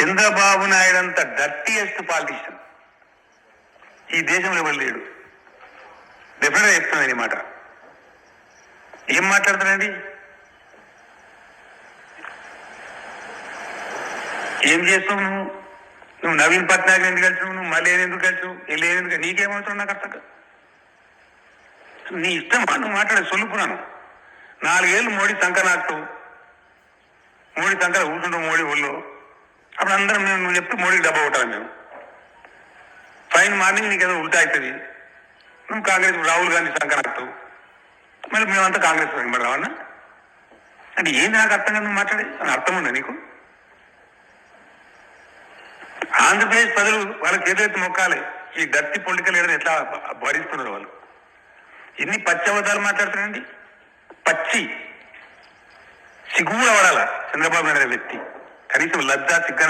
చంద్రబాబు నాయుడు అంత dirtiest politician ఈ దేశంలో ఎవరు లేడు. డెఫినెట్గా చెప్తున్నాను ఈ మాట. ఏం మాట్లాడుతున్నాండి? ఏం చేస్తావు నువ్వు? నువ్వు నవీన్ పట్నాయక్ ఎందుకు కలిసినావు? నువ్వు మళ్ళీ ఎందుకు కలిసావు? ఎందుకు? నీకేమవుతావు? నాకు అర్థం కాదు. నీ ఇష్టమా నువ్వు మాట్లాడే సొల్లుపురాను. 4 ఏళ్ళు మోడీ సంక నాకుతావు, మోడీ సంకర కూర్చుంటావు మోడీ ఊళ్ళో. అప్పుడు అందరం మేము నువ్వు చెప్తే మోడీకి డబ్బా కొట్టాలి మేము. ఫైన్ మార్నింగ్ నీకు ఏదో ఉల్టా అవుతుంది. నువ్వు కాంగ్రెస్ రాహుల్ గాంధీ సంక నాకుతావు, మళ్ళీ మేమంతా కాంగ్రెస్ మరి రావన్నా అంటే ఏంది? నాకు అర్థం కాదు. నువ్వు మాట్లాడే అని అర్థం ఉందా నీకు? ఆంధ్రప్రదేశ్ ప్రజలు వాళ్ళ చేతులెత్తి మొక్కాలి. ఈ డర్టీ పొలిటికల్ లీడర్ ఎట్లా భరిస్తున్నారు వాళ్ళు. ఎన్ని పచ్చి అబద్ధాలు మాట్లాడుతున్నారండి. పచ్చి సిగ్గు కూడా పడాలా చంద్రబాబు నాయుడు వ్యక్తి. కనీసం లజ్జా సిగ్గు